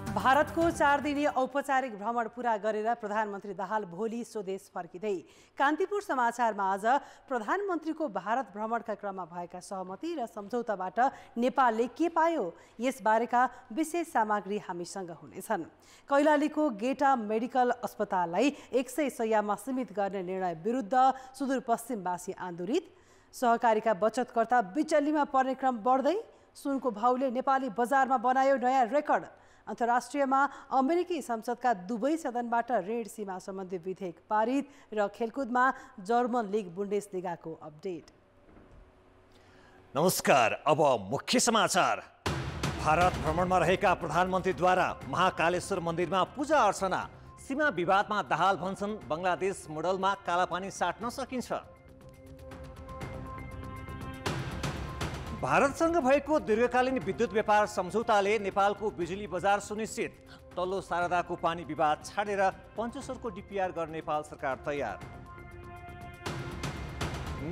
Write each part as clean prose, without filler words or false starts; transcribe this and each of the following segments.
भारतको 4 दिने औपचारिक भ्रमण पूरा गरेर प्रधानमन्त्री दाहाल भोलि स्वदेश फर्किँदै। कान्तिपुर समाचारमा आज प्रधानमन्त्रीको भारत भ्रमणका क्रममा भएका सहमति र सम्झौताबाट नेपालले के पायो यसबारेका विशेष सामग्री हामीसँग हुनेछन्। कैलालीको गेटा मेडिकल अस्पताललाई 100 शय्यामा सीमित गर्ने निर्णय विरुद्ध सुदूरपश्चिमवासी आन्दोलित। सहकारीका बचतकर्ता बिचल्लीमा पर्ने क्रम बढ्दै। सुनको भाउले नेपाली बजारमा बनायो नयाँ रेकर्ड। अन्तर्राष्ट्रियमा अमेरिकी संसदका दुवै सदनबाट ऋण सीमा सम्बन्धी विधेयक पारित र खेलकुदमा जर्मन लिग बुन्डेसलिगाको अपडेट। नमस्कार, अब मुख्य समाचार। भारत भ्रमणमा रहेका प्रधानमन्त्रीद्वारा महाकालेश्वर मन्दिरमा पूजा अर्चना। सीमा विवादमा दाहाल भन्छन् बङ्गलादेश मोडलमा कालापानी साट्न सकिन्छ। भारतसँग भएको दीर्घकालीन विद्युत व्यापार सम्झौताले नेपालको बिजुली बजार सुनिश्चित। तल्लो शारदाको पानी विवाद छाडेर पञ्चेश्वरको डिपिआर गर्ने नेपाल सरकार तयार।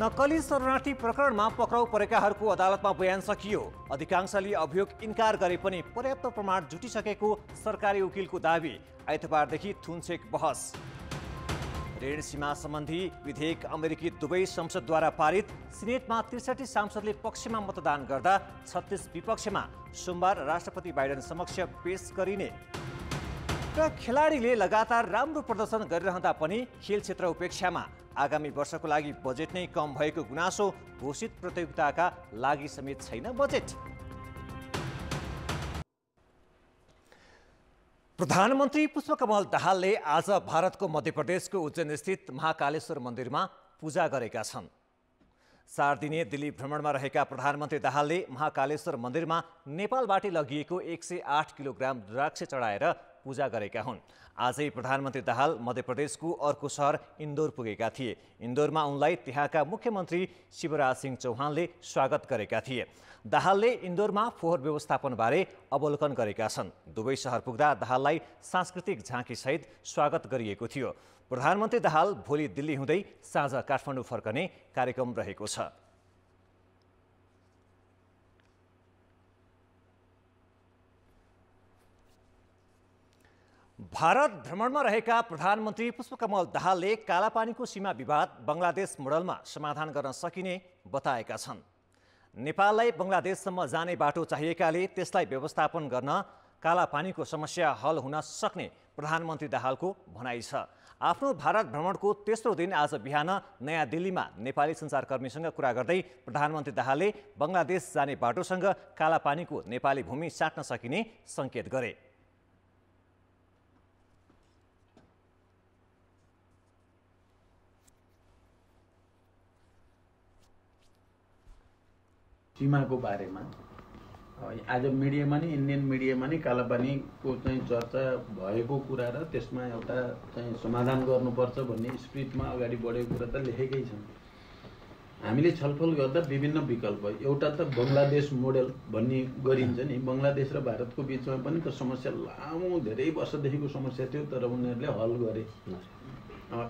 नक्कली शरणार्थी प्रकरणमा पक्राउ परेकाहरूको अदालतमा बयान सकियो। अधिकांशले अभियोग इन्कार गरे पनि पर्याप्त प्रमाण जुटिसकेको सरकारी वकिलको दावी। आइतबारदेखि थुनछेक बहस। ऋण सीमा सम्बन्धी विधेयक अमेरिकी दुवै संसदद्वारा पारित। सिनेटमा 63 सांसदले पक्षमा मतदान गर्दा 36 विपक्षमा। सोमबार राष्ट्रपति बाइडेन समक्ष पेश गरिने। र खेलाडीले लगातार राम्रो प्रदर्शन गरिरहँदा पनि खेल क्षेत्र उपेक्षामा। आगामी वर्षको लागि बजेट नै कम भएको गुनासो। घोषित प्रतियोगिताका लागि समेत छैन बजेट। प्रधानमन्त्री पुष्पकमल दाहालले आज भारतको मध्य प्रदेशको उज्जैन स्थित महाकालेश्वर मन्दिरमा पूजा गरेका छन्। 4 दिने दिल्ली भ्रमणमा रहेका प्रधानमन्त्री दाहालले महाकालेश्वर मन्दिरमा नेपालबाट लगिएको 108 किलोग्राम द्राक्ष चढाएर पूजा गरेका हुन्। आजै प्रधानमन्त्री दाहाल मध्य प्रदेशको अर्को सहर इन्दौर पुगेका थिए। इन्दौरमा उनलाई त्यहाँका मुख्यमन्त्री शिवराज सिंह चौहानले स्वागत गरेका थिए। दाहालले इन्दौरमा फोहोर व्यवस्थापनबारे अवलोकन गरेका छन्। दुवै सहर पुग्दा दाहाललाई सांस्कृतिक झाँकीसहित स्वागत गरिएको थियो। प्रधानमन्त्री दाहाल भोलि दिल्ली हुँदै साँझ काठमाडौँ फर्कने कार्यक्रम रहेको छ। भारत भ्रमणमा रहेका प्रधानमन्त्री पुष्पकमल दाहालले कालापानीको सीमा विवाद बङ्गलादेश मोडलमा समाधान गर्न सकिने बताएका छन्। नेपाललाई बङ्गलादेशसम्म जाने बाटो चाहिएकाले त्यसलाई व्यवस्थापन गर्न कालापानीको समस्या हल हुन सक्ने प्रधानमन्त्री दाहालको भनाइ छ। आफ्नो भारत भ्रमणको तेस्रो दिन आज बिहान नयाँ दिल्लीमा नेपाली सञ्चारकर्मीसँग कुरा गर्दै प्रधानमन्त्री दाहालले बङ्गलादेश जाने बाटोसँग कालापानीको नेपाली भूमि साट्न सकिने सङ्केत गरे। सीमाको बारेमा आज मिडियामा नि इन्डियन मिडियामा नि कालापानीको चाहिँ चर्चा भएको कुरा र त्यसमा एउटा चाहिँ समाधान गर्नुपर्छ भन्ने स्पिरिटमा अगाडि बढेको कुरा त लेखेकै छन्। हामीले छलफल गर्दा विभिन्न विकल्प, एउटा त बङ्गलादेश मोडेल भन्ने गरिन्छ नि। बङ्गलादेश र भारतको बिचमा पनि त समस्या लामो धेरै वर्षदेखिको समस्या थियो, तर उनीहरूले हल गरे।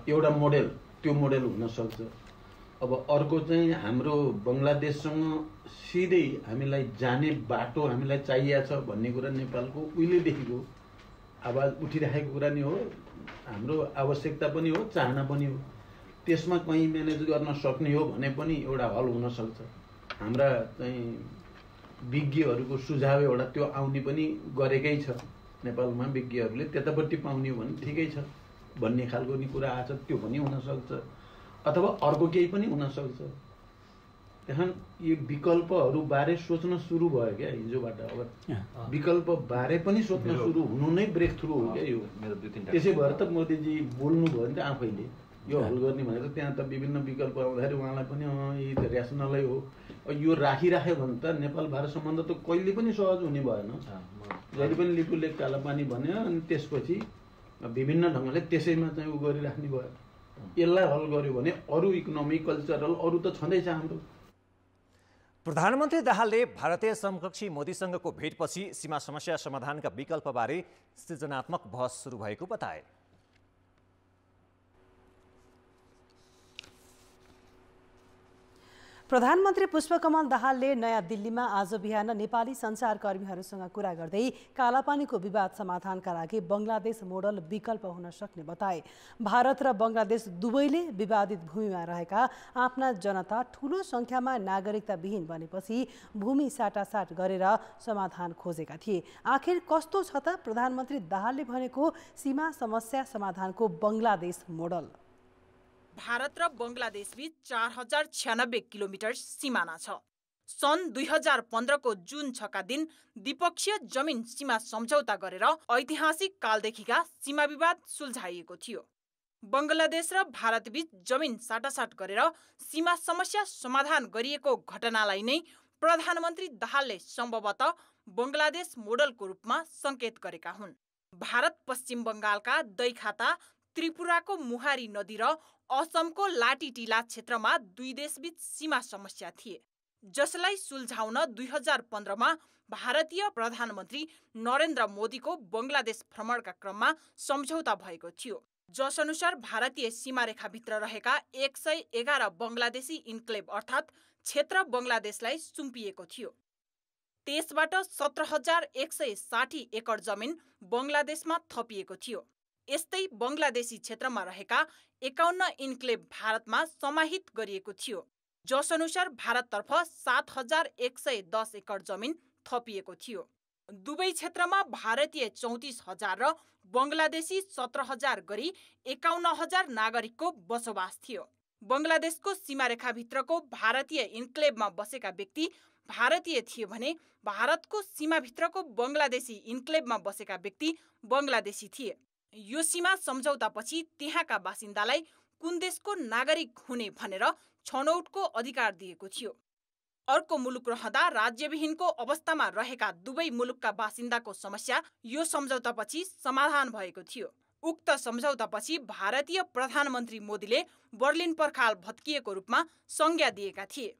एउटा मोडेल त्यो मोडेल हुन सक्छ। अब अर्को चाहिँ हाम्रो बङ्गलादेशसँग सिधै हामीलाई जाने बाटो हामीलाई चाहिएको छ भन्ने कुरा नेपालको उहिलेदेखिको आवाज उठिरहेको कुरा नि हो। हाम्रो आवश्यकता पनि हो, चाहना पनि हो। त्यसमा कहीँ म्यानेज गर्न सक्ने हो भने पनि एउटा हल हुन सक्छ। हाम्रा चाहिँ विज्ञहरूको सुझाव एउटा त्यो आउने पनि गरेकै छ। नेपालमा विज्ञहरूले त्यतापट्टि पाउने हो भने ठिकै छ भन्ने खालको नि कुरा आछ, त्यो पनि हुन सक्छ। अथवा अर्को केही पनि हुन सक्छ। त्यहाँ यो विकल्पहरू बारे सोच्न सुरु भयो क्या हिजोबाट। अब विकल्प बारे पनि सोच्न सुरु हुनु नै ब्रेक थ्रु हो क्या यो। त्यसै भएर त मोदीजी बोल्नु भयो नि त आफैले यो हल गर्ने भनेर। त्यहाँ त विभिन्न विकल्प आउँदाखेरि उहाँलाई पनि यी त ऱ्यासनलै हो। यो राखिराख्यो भने त नेपाल भारत सम्बन्ध त कहिले पनि सहज हुने भएन। जहिले पनि लिपुले कालापानी भन्यो अनि त्यसपछि विभिन्न ढङ्गले त्यसैमा चाहिँ उ गरिराख्ने भयो। यसलाई हल गर्यो भने अरू इकोनोमिक कल्चरल अरू त छँदैछ हाम्रो। प्रधानमन्त्री दाहालले भारतीय समकक्षी मोदीसँगको भेटपछि सीमा समस्या समाधानका विकल्पबारे सृजनात्मक बहस सुरु भएको बताए। प्रधानमन्त्री पुष्पकमल दाहालले नयाँ दिल्लीमा आज बिहान नेपाली सञ्चारकर्मीहरूसँग कुरा गर्दै कालापानीको विवाद समाधानका लागि बङ्गलादेश मोडल विकल्प हुन सक्ने बताए। भारत र बङ्गलादेश दुवैले विवादित भूमिमा रहेका आफ्ना जनता ठूलो संख्यामा नागरिकताविहीन बनेपछि भूमि साटासाट गरेर समाधान खोजेका थिए। आखिर कस्तो छ त प्रधानमन्त्री दाहालले भनेको सीमा समस्या समाधानको बङ्गलादेश मोडल? भारत र बङ्गलादेश बीच 4096 किलोमिटर सिमाना छ। सन् 2015 को जुन 6 का दिन द्विपक्षीय जमिन सीमा सम्झौता गरेर ऐतिहासिक कालदेखिका सीमा विवाद सुल्झाइएको थियो। बङ्गलादेश र भारत बीच जमिन साटासाट गरेर सीमा समस्या समाधान गरिएको घटनालाई नै प्रधानमन्त्री दाहालले सम्भवतः बङ्गलादेश मोडलको रूपमा सङ्केत गरेका हुन्। भारत पश्चिम बङ्गालका दैखाता, त्रिपुराको मुहारी नदी र असमको लाटीटिला क्षेत्रमा दुई देशबीच सीमा समस्या थिए, जसलाई सुल्झाउन 2015 मा भारतीय प्रधानमन्त्री नरेन्द्र मोदीको बङ्गलादेश भ्रमणका क्रममा सम्झौता भएको थियो, जसअनुसार भारतीय सीमारेखाभित्र रहेका 111 बङ्गलादेशी इन्क्लेभ अर्थात् क्षेत्र बङ्गलादेशलाई सुम्पिएको थियो। त्यसबाट 17,160 एकड जमिन बङ्गलादेशमा थपिएको थियो। यस्तै बङ्गलादेशी क्षेत्रमा रहेका 51 इन्क्लेभ भारतमा समाहित गरिएको थियो, जसअनुसार भारततर्फ 7,110 एकड जमिन थपिएको थियो। दुवै क्षेत्रमा भारतीय 34,000 र बङ्गलादेशी 17,000 गरी 51,000 नागरिकको बसोबास थियो। बङ्गलादेशको सीमारेखाभित्रको भारतीय इन्क्लेभमा बसेका व्यक्ति भारतीय थिए भने भारतको सीमाभित्रको बङ्गलादेशी इन्क्लेभमा बसेका व्यक्ति बङ्गलादेशी थिए। यो सीमा सम्झौतापछि त्यहाँका बासिन्दालाई कुन देशको नागरिक हुने भनेर छनौटको अधिकार दिएको थियो। अर्को मुलुक रहँदा राज्यविहीनको अवस्थामा रहेका दुवै मुलुकका बासिन्दाको समस्या यो सम्झौतापछि समाधान भएको थियो। उक्त सम्झौतापछि भारतीय प्रधानमन्त्री मोदीले बर्लिन पर्खाल भत्किएको रूपमा संज्ञा दिएका थिए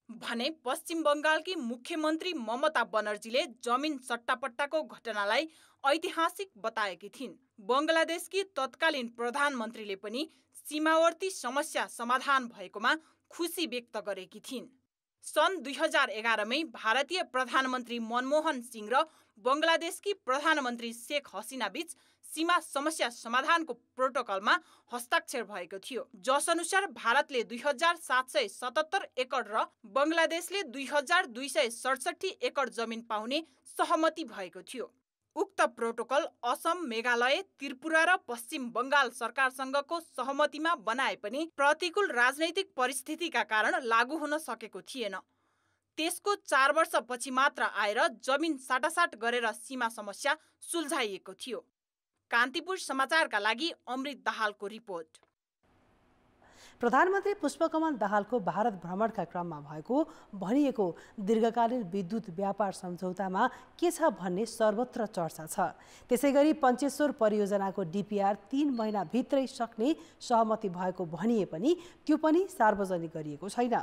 भने पश्चिम बङ्गालकी मुख्यमन्त्री ममता बनर्जीले जमिन सट्टापट्टाको घटनालाई ऐतिहासिक बताएकी थिइन्। बङ्गलादेशकी तत्कालीन प्रधानमन्त्रीले पनि सीमावर्ती समस्या समाधान भएकोमा खुसी व्यक्त गरेकी थिइन्। सन् 2011 मै भारतीय प्रधानमन्त्री मनमोहन सिंह र बङ्गलादेशकी प्रधानमन्त्री शेख हसिना बीच सीमा समस्या समाधानको प्रोटोकलमा हस्ताक्षर भएको थियो, जसअनुसार भारतले 2,777 एकड र बङ्गलादेशले 2,267 एकड जमिन पाउने सहमति भएको थियो। उक्त प्रोटोकल असम, मेघालय, त्रिपुरा र पश्चिम बङ्गाल सरकारसँगको सहमतिमा बनाए पनि प्रतिकूल राजनैतिक परिस्थितिका कारण लागू हुन सकेको थिएन। त्यसको 4 वर्षपछि मात्र आएर जमिन साटासाट गरेर सीमा समस्या सुल्झाइएको थियो। कान्तिपुर समाचारका लागि अमृत दाहालको रिपोर्ट। प्रधानमन्त्री पुष्पकमल दाहालको भारत भ्रमणका क्रममा भएको भनिएको दीर्घकालीन विद्युत व्यापार सम्झौतामा के छ भन्ने सर्वत्र चर्चा छ। त्यसैगरी पञ्चेश्वर परियोजनाको डीपीआर 3 महिनाभित्रै सक्ने सहमति भएको भनिए पनि त्यो पनि सार्वजनिक गरिएको छैन।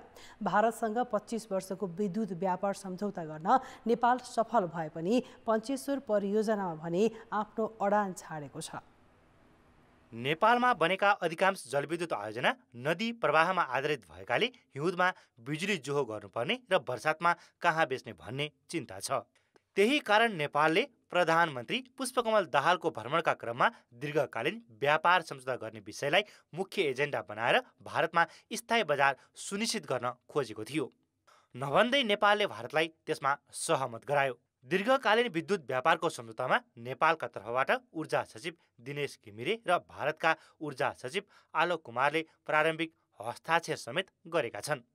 भारतसँग 25 वर्षको विद्युत व्यापार सम्झौता गर्न नेपाल सफल भए पनि पञ्चेश्वर परियोजनामा भने आफ्नो अडान छाडेको छ। नेपालमा बनेका अधिकांश जलविद्युत आयोजना नदी प्रवाहमा आधारित भएकाले हिउँदमा बिजुली जोहो गर्नुपर्ने र बर्सातमा कहाँ बेच्ने भन्ने चिन्ता छ। त्यही कारण नेपालले प्रधानमन्त्री पुष्पकमल दाहालको भ्रमणका क्रममा दीर्घकालीन व्यापार सम्झौता गर्ने विषयलाई मुख्य एजेन्डा बनाएर भारतमा स्थायी बजार सुनिश्चित गर्न खोजेको थियो। नभन्दै नेपालले भारतलाई त्यसमा सहमत गरायो। दीर्घकालीन विद्युत व्यापारको सम्झौतामा नेपालका तर्फबाट ऊर्जा सचिव दिनेश घिमिरे र भारतका ऊर्जा सचिव आलोक कुमारले प्रारम्भिक हस्ताक्षर समेत गरेका छन्।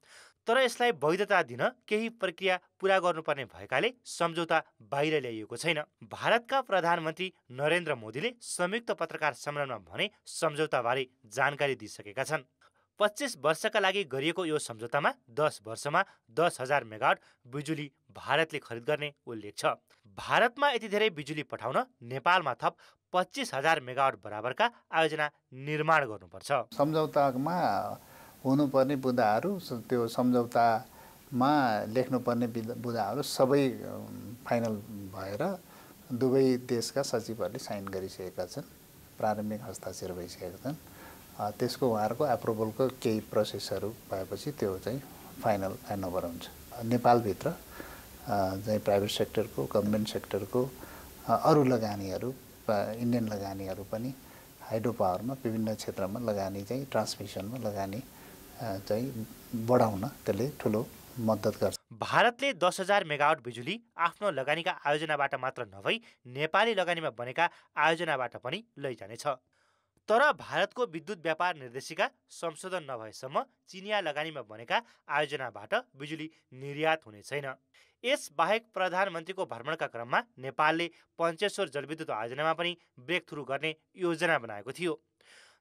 तर यसलाई वैधता दिन केही प्रक्रिया पूरा गर्नुपर्ने भएकाले सम्झौता बाहिर ल्याइएको छैन। भारतका प्रधानमन्त्री नरेन्द्र मोदीले संयुक्त पत्रकार सम्मेलनमा भने सम्झौताबारे जानकारी दिइसकेका छन्। 25 वर्षका लागि गरिएको यो सम्झौतामा 10 वर्षमा 10,000 मेगावाट बिजुली भारतले खरिद गर्ने उल्लेख छ। भारतमा यति धेरै बिजुली पठाउन नेपालमा थप 25,000 मेगावाट बराबरका आयोजना निर्माण गर्नुपर्छ। सम्झौतामा हुनुपर्ने बुँदाहरू, त्यो सम्झौतामा लेख्नुपर्ने बुँदाहरू सबै फाइनल भएर दुवै देशका सचिवहरूले साइन गरिसकेका छन्, प्रारम्भिक हस्ताक्षर भइसकेका छन्। त्यसको उहाँहरूको एप्रुभलको केही प्रोसेसहरू भएपछि त्यो चाहिँ फाइनल ह्यान्डओभर हुन्छ। नेपालभित्र चाहिँ प्राइभेट सेक्टरको, गभर्मेन्ट सेक्टरको अरू लगानीहरू, इन्डियन लगानीहरू पनि हाइड्रो पावरमा विभिन्न क्षेत्रमा लगानी चाहिँ ट्रान्समिसनमा लगानी चाहिँ बढाउन त्यसले ठुलो मद्दत गर्छ। भारतले 10,000 मेगावाट बिजुली आफ्नो लगानीका आयोजनाबाट मात्र नभई नेपाली लगानीमा बनेका आयोजनाबाट पनि लैजानेछ। तर भारतको विद्युत व्यापार निर्देशिका संशोधन नभएसम्म चिनिया लगानीमा बनेका आयोजनाबाट बिजुली निर्यात हुने छैन। यसबाहेक प्रधानमन्त्रीको भ्रमणका क्रममा नेपालले पञ्चेश्वर जलविद्युत आयोजनामा पनि ब्रेक थ्रु गर्ने योजना बनाएको थियो,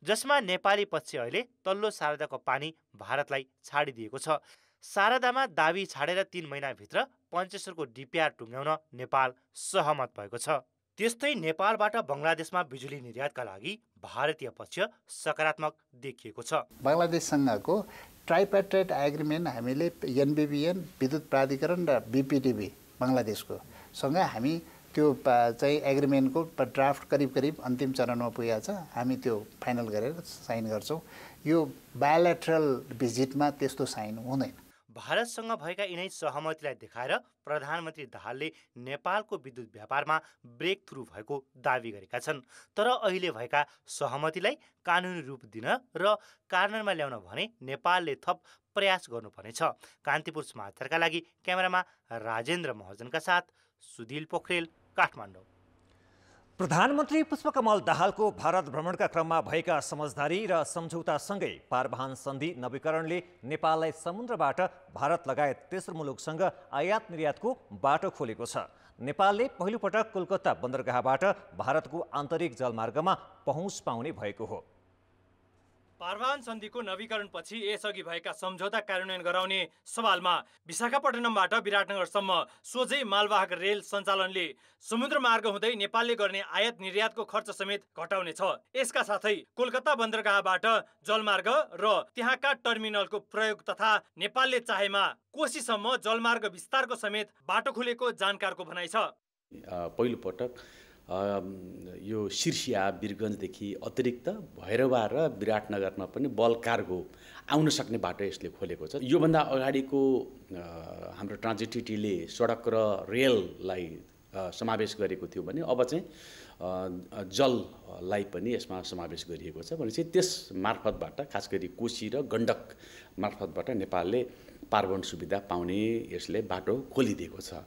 जसमा नेपाली पक्ष अहिले तल्लो शारदाको पानी भारतलाई छाडिदिएको छ। शारदामा दाबी छाडेर 3 महिनाभित्र पञ्चेश्वरको डिपिआर टुङ्ग्याउन नेपाल सहमत भएको छ। त्यस्तै नेपालबाट बङ्गलादेशमा बिजुली निर्यातका लागि भारतीय पक्ष सकारात्मक देखिएको छ। बङ्गलादेशसँगको ट्राइपार्टाइट एग्रिमेन्ट हामीले एनबिबिएन विद्युत प्राधिकरण र बिपिटिबी बङ्गलादेशको सँग हामी त्यो चाहिँ एग्रिमेन्टको ड्राफ्ट करिब अन्तिम चरणमा पुगेको छ। हामी त्यो फाइनल गरेर साइन गर्छौँ। यो बायोलेटरल भिजिटमा त्यस्तो साइन हुँदैन। भारतसँग भएका यिनै सहमतिलाई देखाएर प्रधानमन्त्री दाहालले नेपालको विद्युत व्यापारमा ब्रेक थ्रु भएको दावी गरेका छन्। तर अहिले भएका सहमतिलाई कानुनी रूप दिन र कार्यान्वयनमा ल्याउन भने नेपालले थप प्रयास गर्नुपर्नेछ। कान्तिपुर समाचारका लागि क्यामेरामा राजेन्द्र महर्जनका साथ सुधिल पोखरेल, काठमाडौँ। प्रधानमन्त्री पुष्पकमल दाहालको भारत भ्रमणका क्रममा भएका समझदारी र सम्झौतासँगै पारवाहन सन्धि नवीकरणले नेपाललाई समुद्रबाट भारत लगायत तेस्रो मुलुकसँग आयात निर्यातको बाटो खोलेको छ। नेपालले पहिलोपटक कोलकाता बन्दरगाहबाट भारतको आन्तरिक जलमार्गमा पहुँच पाउने भएको हो। पारवाहन सन्धिको नवीकरणपछि यसअघि भएका सम्झौता कार्यान्वयन गराउने सवालमा विशाखापट्टनमबाट विराटनगरसम्म सोझै मालवाहक रेल सञ्चालनले समुद्र मार्ग हुँदै नेपालले गर्ने आयात निर्यातको खर्च समेत घटाउनेछ। यसका साथै कोलकाता बन्दरगाहबाट जलमार्ग र त्यहाँका टर्मिनलको प्रयोग तथा नेपालले चाहेमा कोशीसम्म जलमार्ग विस्तारको समेत बाटो खुलेको जानकारको भनाइ छ। पहिलो पटक यो सिर्सिया वीरगञ्जदेखि अतिरिक्त भैरवा र विराटनगरमा पनि बल्क कार्गो आउन सक्ने बाटो यसले खोलेको छ। योभन्दा अगाडिको हाम्रो ट्रान्जिटिटीले सडक र रेललाई समावेश गरेको थियो भने अब चाहिँ जललाई पनि यसमा समावेश गरिएको छ। भनेपछि त्यस मार्फतबाट खास गरी कोशी र गण्डक मार्फतबाट नेपालले पारवाहन सुविधा पाउने यसले बाटो खोलिदिएको छ।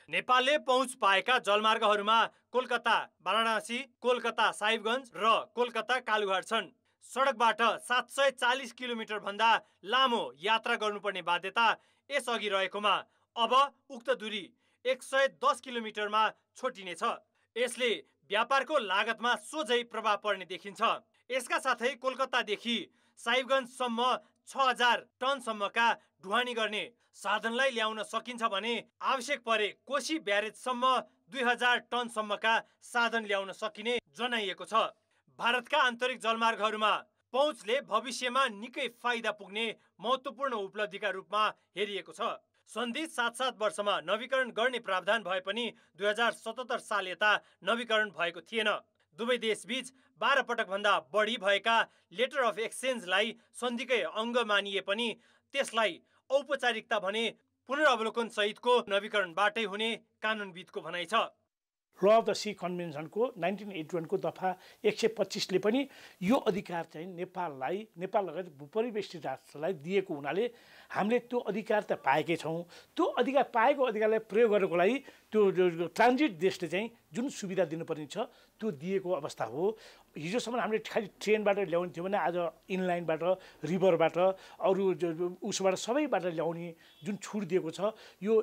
नेपालले पहुँच पाएका जलमार्गहरूमा कोलकाता वाराणसी, कोलकाता साहिबगञ्ज र कोलकाता कालुघाट छन्। सडकबाट 740 किलोमिटर भन्दा लामो यात्रा गर्नुपर्ने बाध्यता यसअघि रहेकोमा अब उक्त दूरी 110 किलोमिटरमा छोटिनेछ। यसले व्यापारको लागतमा सोझै प्रभाव पर्ने देखिन्छ। यसका साथै कोलकातादेखि साहिबगञ्जसम्म 6000 टनसम्मका ढुवानी गर्ने साधनलाई ल्याउन सकिन्छ भने आवश्यक परे कोशी ब्यारेजसम्म 2000 टनसम्मका साधन ल्याउन सकिने जनाइएको छ। भारतका आन्तरिक जलमार्गहरूमा पहुँचले भविष्यमा निकै फाइदा पुग्ने महत्त्वपूर्ण उपलब्धिका रूपमा हेरिएको छ। सन्धि 7-7 वर्षमा नवीकरण गर्ने प्रावधान भए पनि 2077 साल यता नवीकरण भएको थिएन। दुवै देशबीच 12 पटकभन्दा बढी भएका लेटर अफ एक्सचेन्जलाई सन्धिकै अङ्ग मानिए पनि त्यसलाई औपचारिकता भने पुनरावलोकन सहितको नवीकरणबाटै हुने कानुनविदको भनाइ छ। ल अफ द सी कन्भेन्सनको 1981 को दफा 125ले पनि यो अधिकार चाहिँ नेपाल लगायत भूपरिवेष्टित राष्ट्रलाई दिएको हुनाले हामीले त्यो अधिकार त पाएकै छौँ। त्यो अधिकार पाएको अधिकारलाई प्रयोग गर्नको लागि त्यो ट्रान्जिट देशले चाहिँ जुन सुविधा दिनुपर्ने छ त्यो दिएको अवस्था हो। हिजोसम्म हामीले खालि ट्रेनबाट ल्याउने थियो भने आज इनलाइनबाट, रिभरबाट, अरू उसबाट सबैबाट ल्याउने जुन छुट दिएको छ यो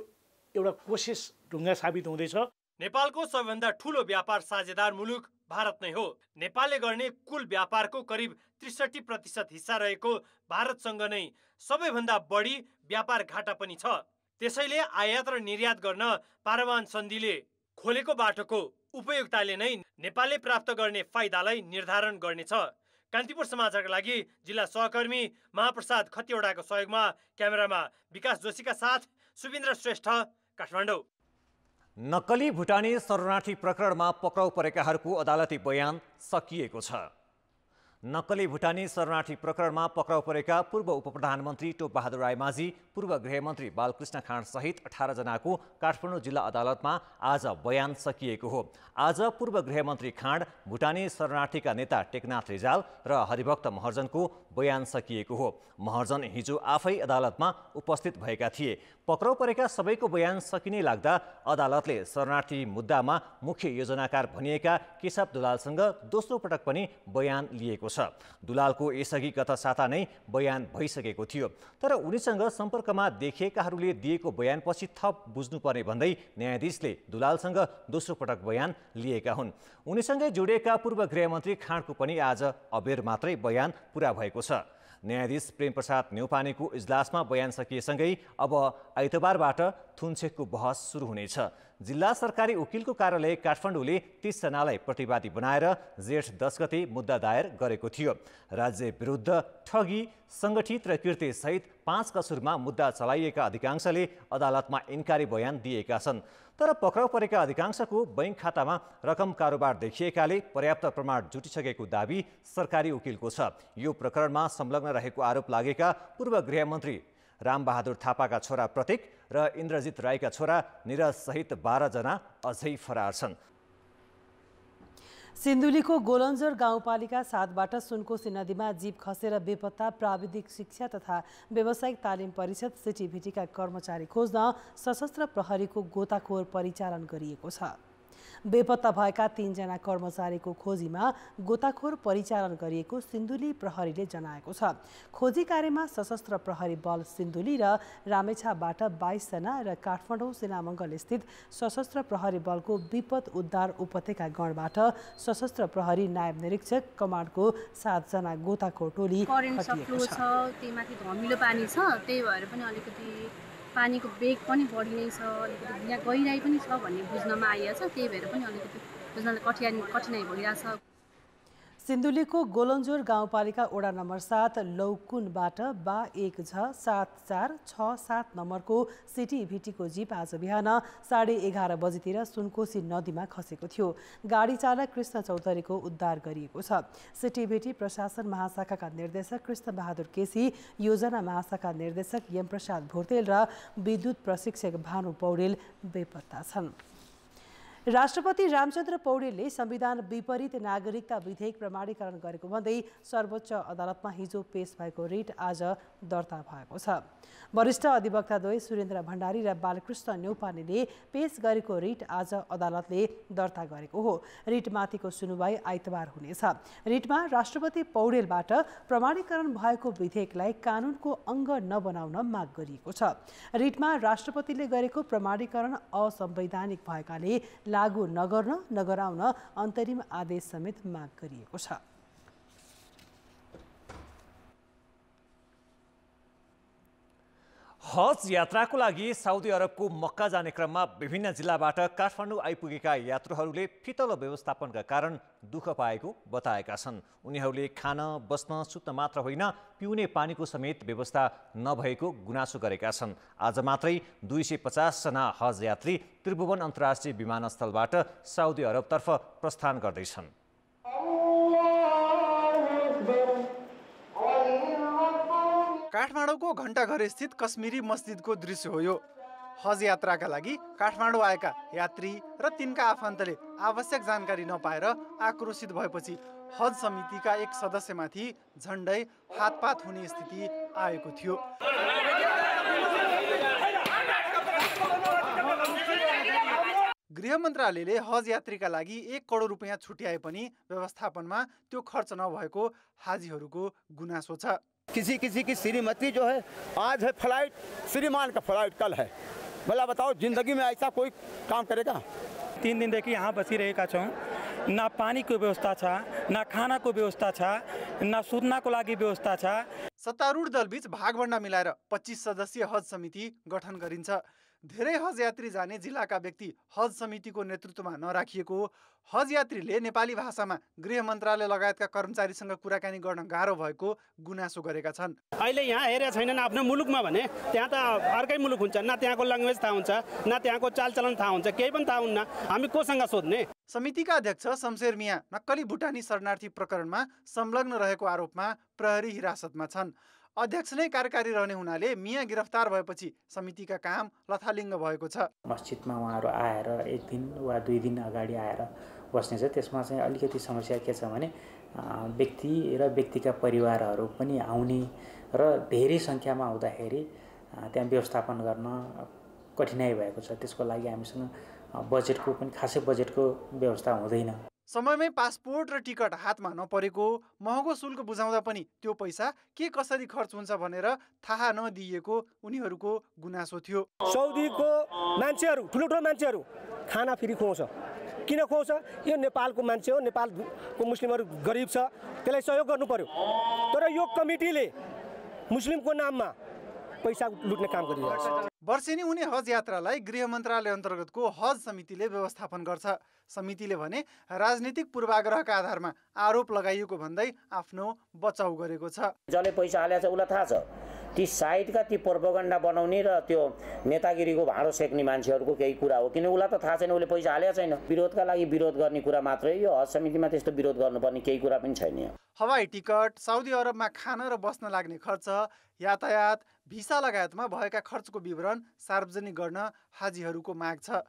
एउटा कोसिस ढुङ्गा साबित हुँदैछ। नेपालको सबैभन्दा ठुलो व्यापार साझेदार मुलुक भारत नै हो। नेपालले गर्ने कुल व्यापारको करिब 63% हिस्सा रहेको भारतसँग नै सबैभन्दा बढी व्यापार घाटा पनि छ। त्यसैले आयात र निर्यात गर्न पारवाहन सन्धिले खोलेको बाटोको उपयोगिताले नै नेपालले प्राप्त गर्ने फाइदालाई निर्धारण गर्नेछ। कान्तिपुर समाचारका लागि जिल्ला सहकर्मी महाप्रसाद खतिवडाको सहयोगमा क्यामेरामा विकास जोशीका साथ सुविन्द्र श्रेष्ठ, काठमाडौँ। नक्कली भुटानी शरणार्थी प्रकरणमा पक्राउ परेकाहरूको अदालती बयान सकिएको छ। नक्कली भुटानी शरणार्थी प्रकरणमा पक्राउ परेका पूर्व उपप्रधानमन्त्री टोपबहादुर रायमाझी, पूर्व गृहमन्त्री बालकृष्ण खाँड सहित 18 जनाको काठमाडौँ जिल्ला अदालतमा आज बयान सकिएको हो। आज पूर्व गृहमन्त्री खाँड, भुटानी शरणार्थीका नेता टेकनाथ रिजाल र हरिभक्त महर्जनको बयान सकिएको हो। महर्जन हिजो आफै अदालतमा उपस्थित भएका थिए। पक्राउ परेका सबैको बयान सकिने लाग्दा अदालतले शरणार्थी मुद्दामा मुख्य योजनाकार भनिएका केशव दुलालसँग दोस्रो पटक पनि बयान लिएको छ। दुलालको यसअघि गत साता नै बयान भइसकेको थियो, तर उनीसँग सम्पर्कमा देखिएकाहरूले दिएको बयानपछि थप बुझ्नुपर्ने भन्दै न्यायाधीशले दुलालसँग दोस्रो पटक बयान लिएका हुन्। उनीसँगै जोडिएका पूर्व गृहमन्त्री खाँडको पनि आज अबेर मात्रै बयान पुरा भएको छ। न्यायाधीश प्रेमप्रसाद न्यौपानेको इजलासमा बयान सकिएसँगै अब आइतबारबाट थुनछेकको बहस सुरु हुनेछ। जिल्ला सरकारी वकिलको कार्यालय काठमाडौँले 30 जनालाई प्रतिवादी बनाएर जेठ 10 गते मुद्दा दायर गरेको थियो। राज्य विरुद्ध ठगी, सङ्गठित र कृत्य सहित 5 कसुरमा मुद्दा चलाइएका अधिकांशले अदालतमा इन्कारी बयान दिएका छन्। तर पक्राउ परेका अधिकांशको बैंक खातामा रकम कारोबार देखिएकाले पर्याप्त प्रमाण जुटिसकेको दाबी सरकारी वकिलको छ। यो प्रकरणमा संलग्न रहेको आरोप लागेका पूर्व गृहमन्त्री रामबहादुर थापाका छोरा प्रतीक र इन्द्रजित राईका छोरा निरज सहित 12 जना अझै फरार छन्। सिन्धुलीको गोलन्जर गाउँपालिका 7बाट सुनकोशी नदीमा जीप खसेर बेपत्ता प्राविधिक शिक्षा तथा व्यावसायिक तालिम परिषद सिटिभिटीका कर्मचारी खोज्न सशस्त्र प्रहरीको गोताखोर परिचालन गरिएको छ। बेपत्ता भएका 3 जना कर्मचारीको खोजीमा गोताखोर परिचालन गरिएको सिन्धुली प्रहरीले जनाएको छ। खोजी कार्यमा सशस्त्र प्रहरी बल सिन्धुली र रामेछापबाट 22 जना र काठमाडौँ सेनामङ्गल स्थित सशस्त्र प्रहरी बलको विपद उद्धार उपत्यका गणबाट सशस्त्र प्रहरी नायब निरीक्षक कमान्डको 7 जना गोताखोर टोली खटिएको छ। त्यहीमाथि धमिलो पानी छ, त्यही भएर पनि अलिकति पानीको बेग पनि बढी नै छ, अलिकति यहाँ गहिराई पनि छ भन्ने बुझ्नमा आइएको छ। त्यही भएर पनि अलिकति बुझ्नलाई कठिनाइ भइरहेछ। सिन्धुलीको गोलन्जोर गाउँपालिका वडा नम्बर 7 लौकुनबाट 7467 नम्बरको सिटिभिटीको जीप आज बिहान 11:30 बजीतिर सुनकोशी नदीमा खसेको थियो। गाडी चालक कृष्ण चौधरीको उद्धार गरिएको छ। सिटिभिटी प्रशासन महाशाखाका निर्देशक कृष्ण बहादुर केसी, योजना महाशाखा निर्देशक यमप्रसाद भोर्तेल र विद्युत प्रशिक्षक भानु पौडेल बेपत्ता छन्। राष्ट्रपति रामचन्द्र पौडेलले संविधान विपरीत नागरिकता विधेयक प्रमाणीकरण गरेको भन्दै सर्वोच्च अदालतमा हिजो पेश भएको रिट आज दर्ता भएको छ। वरिष्ठ अधिवक्ताद्वय सुरेन्द्र भण्डारी र बालकृष्ण न्यौपानेले पेश गरेको रिट आज अदालतले दर्ता गरेको हो। रिटमाथिको सुनुवाई आइतबार हुनेछ। रिटमा राष्ट्रपति पौडेलबाट प्रमाणीकरण भएको विधेयकलाई कानुनको अङ्ग नबनाउन माग गरिएको छ। रिटमा राष्ट्रपतिले गरेको प्रमाणीकरण असंवैधानिक भएकाले लागू नगराउन अन्तरिम आदेश समेत माग गरिएको छ। हज यात्राको लागि साउदी अरबको मक्का जाने क्रममा विभिन्न जिल्लाबाट काठमाडौँ आइपुगेका यात्रुहरूले फितलो व्यवस्थापनका कारण दुःख पाएको बताएका छन्। उनीहरूले खान, बस्न, सुत्न मात्र होइन पिउने पानीको समेत व्यवस्था नभएको गुनासो गरेका छन्। आज मात्रै 250 जना हज यात्री त्रिभुवन अन्तर्राष्ट्रिय विमानस्थलबाट साउदी अरबतर्फ प्रस्थान गर्दैछन्। काठमाडौँको घण्टाघर स्थित कश्मीरी मस्जिदको दृश्य हो यो। हज यात्राका लागि काठमाडौँ आएका यात्री र तिनका आफन्तले आवश्यक जानकारी नपाएर आक्रोशित भएपछि हज समितिका एक सदस्यमाथि झण्डै हातपात हुने स्थिति आएको थियो। गृह मन्त्रालयले हज यात्रीका लागि 1 करोड रुपियाँ छुट्याए पनि व्यवस्थापनमा त्यो खर्च नभएको हाजीहरूको गुनासो छ। किसी की श्रीमती जो है आज है फ्लाइट, श्रीमान का फ्लाइट कल है। भला बताओ जिंदगी में ऐसा कोई काम करेगा? 3 दिनदेखि यहाँ बसिरहेका छौँ। न पानीको व्यवस्था छ, न खानाको व्यवस्था छ, न सुत्नको लागि व्यवस्था छ। सत्तारूढ दलबीच भागभण्डा मिलाएर 25 सदस्यीय हज समिति गठन गरिन्छ। धेरै हज यात्री जाने जिल्लाका व्यक्ति हज समितिको नेतृत्वमा नराखिएको, हज यात्रीले नेपाली भाषामा गृह मन्त्रालय लगायतका कर्मचारीसँग कुराकानी गर्न गाह्रो भएको गुनासो गरेका छन्। अहिले यहाँ हेरेका छैनन् आफ्नो मुलुकमा भने त्यहाँ त अर्कै मुलुक हुन्छ, न त्यहाँको ल्याङ्ग्वेज थाहा हुन्छ, न त्यहाँको चालचलन थाहा हुन्छ, केही पनि थाहा हुन्न। हामी कोसँग सोध्ने? समितिका अध्यक्ष शमशेर मिया नक्कली भुटानी शरणार्थी प्रकरणमा संलग्न रहेको आरोपमा प्रहरी हिरासतमा छन्। अध्यक्ष नै कार्यकारी रहने हुनाले मिया गिरफ्तार भएपछि समितिका काम लथालिङ्ग भएको छ। मस्जिदमा उहाँहरू आएर 1 दिन वा 2 दिन अगाडि आएर बस्ने छ। त्यसमा चाहिँ अलिकति समस्या के छ भने व्यक्ति र व्यक्तिका परिवारहरू पनि आउने र धेरै सङ्ख्यामा आउँदाखेरि त्यहाँ व्यवस्थापन गर्न कठिनाइ भएको छ। त्यसको लागि हामीसँग बजेटको पनि खासै बजेटको व्यवस्था हुँदैन। समयमै पासपोर्ट र टिकट हातमा नपरेको, महँगो शुल्क बुझाउँदा पनि त्यो पैसा के कसरी खर्च हुन्छ भनेर थाहा नदिएको उनीहरूको गुनासो थियो। सौदीको मान्छेहरू ठुलो मान्छेहरू खाना फ्री खुवाउँछ। किन खुवाउँछ? यो नेपालको मान्छे हो, नेपालको मुस्लिमहरू गरिब छ, त्यसलाई सहयोग गर्नु पर्यो। तर यो कमिटीले मुस्लिमको नाममा पैसा लुट्ने काम गरिरहेको छ। वर्षेनी हुने हज यात्रालाई गृह मन्त्रालय अन्तर्गतको हज समितिले व्यवस्थापन गर्छ। समितिले भने राजनीतिक पूर्वाग्रहका आधारमा आरोप लगाइएको भन्दै आफ्नो बचाउ गरेको छ। जसले पैसा हालेको छ उसलाई थाहा छ। ती साइडका ती प्रोपोगन्डा बनाउने र त्यो नेतागिरीको भाँडो सेक्ने मान्छेहरूको केही कुरा हो। किन उसलाई त थाहा छैन, उसले पैसा हालेको छैन। विरोधका लागि विरोध गर्ने कुरा मात्रै, यो हज समितिमा त्यस्तो विरोध गर्नुपर्ने केही कुरा पनि छैन। हवाई टिकट, साउदी अरबमा खान र बस्न लाग्ने खर्च, यातायात, भिसा लगायतमा भएका खर्चको विवरण सार्वजनिक गर्न हाजीहरूको माग छ।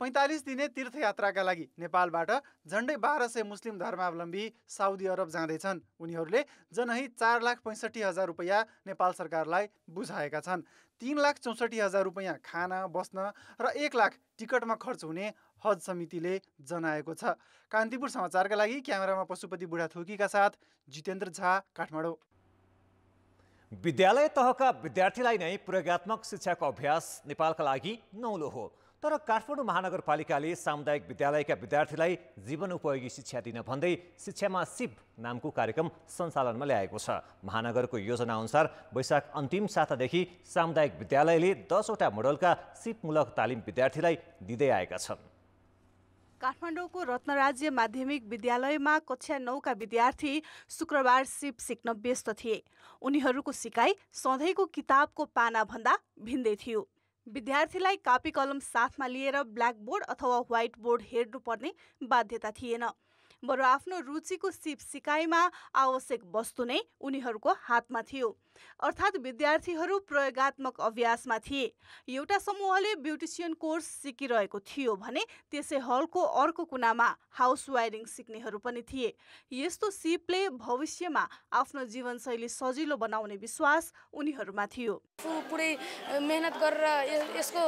45 दिने तीर्थयात्राका लागि नेपालबाट झन्डै 1200 मुस्लिम धर्मावलम्बी साउदी अरब जाँदैछन्। उनीहरूले जनही 4,65,000 रुपैयाँ नेपाल सरकारलाई बुझाएका छन्। 3,64,000 रुपैयाँ खाना, बस्न र 1 लाख टिकटमा खर्च हुने हज समितिले जनाएको छ। कान्तिपुर समाचारका लागि क्यामेरामा पशुपति बुढाथोकीका साथ जितेन्द्र झा, काठमाडौँ। विद्यालय तहका विद्यार्थीलाई नै प्रयोगात्मक शिक्षाको अभ्यास नेपालका लागि नौलो हो। तर काठमाडौँ महानगरपालिकाले सामुदायिक विद्यालयका विद्यार्थीलाई जीवन उपयोगी शिक्षा दिन भन्दै शिक्षामा सिप नामको कार्यक्रम सञ्चालनमा ल्याएको छ। महानगरको योजना अनुसार वैशाख अन्तिम सातादेखि सामुदायिक विद्यालयले 10वटा मोडलका सिपमूलक तालिम विद्यार्थीलाई दिँदै आएका छन्। काठमाडौँको रत्नराज्य माध्यमिक विद्यालयमा कक्षा 9का विद्यार्थी शुक्रबार सिप सिक्न व्यस्त थिए। उनीहरूको सिकाइ सधैँको किताबको पाना भन्दा भिन्दै थियो। विद्यार्थीलाई कापी कलम साथमा लिएर ब्ल्याकबोर्ड अथवा व्हाइट बोर्ड हेर्नुपर्ने बाध्यता थिएन। बरु आफ्नो रुचिको सिप सिकाइमा आवश्यक वस्तु नै उनीहरूको हातमा थियो। अर्थात् विद्यार्थीहरू प्रयोगात्मक अभ्यासमा थिए। एउटा समूहले ब्युटिसियन कोर्स सिकिरहेको थियो भने त्यसै हलको अर्को कुनामा हाउस वायरिङ सिक्नेहरू पनि थिए। यस्तो सिपले भविष्यमा आफ्नो जीवनशैली सजिलो बनाउने विश्वास उनीहरूमा थियो। पुरै मेहनत गरेर यसको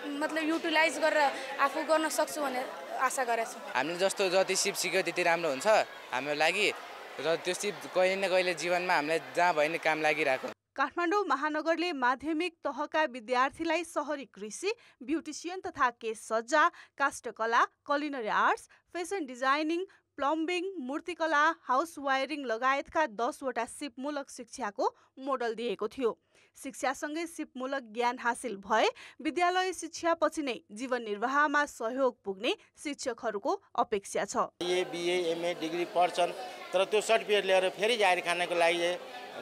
मतलब युटिलाइज गरेर आफू गर्न सक्छु भने आशा गरेको छु। हामीले जस्तो जति सिप सिक्यो त्यति राम्रो हुन्छ हाम्रो लागि र त्यो सिप कहिले न कहिले जीवनमा हामीलाई जहाँ भयो नि काम लागिरहेको। काठमाडौँ महानगरले माध्यमिक तहका विद्यार्थीलाई सहरी कृषि, ब्युटिसियन तथा केश सज्जा, काष्ठकला, culinary arts, fashion designing, plumbing, मूर्तिकला, हाउस वायरिङ लगायतका 10वटा सिपमूलक शिक्षाको मोडल दिएको थियो। शिक्षासँगै सिपमूलक ज्ञान हासिल भए विद्यालय शिक्षापछि नै जीवन निर्वाहमा सहयोग पुग्ने शिक्षकहरूको अपेक्षा छ। बिए एमए डिग्री पढ्छन् तर त्यो सर्टिफिकेट लिएर फेरि जारी खानको लागि